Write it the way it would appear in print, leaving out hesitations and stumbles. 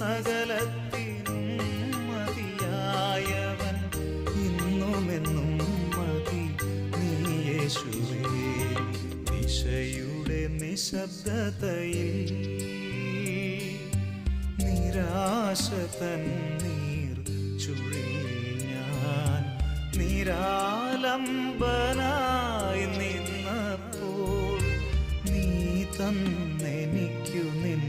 സകലത്തിനും മതിയായവൻ ഇന്നുമെന്നും മതി നീ യേശുവേ. ദിശയുടെ നിശബ്ദതയിൽ നിരാശ തന്നീർ ചുഴിയിൽ ഞാൻ നിരാലംബനായി നിന്നപ്പോൾ നീ തന്നെനിക്കു നിൻ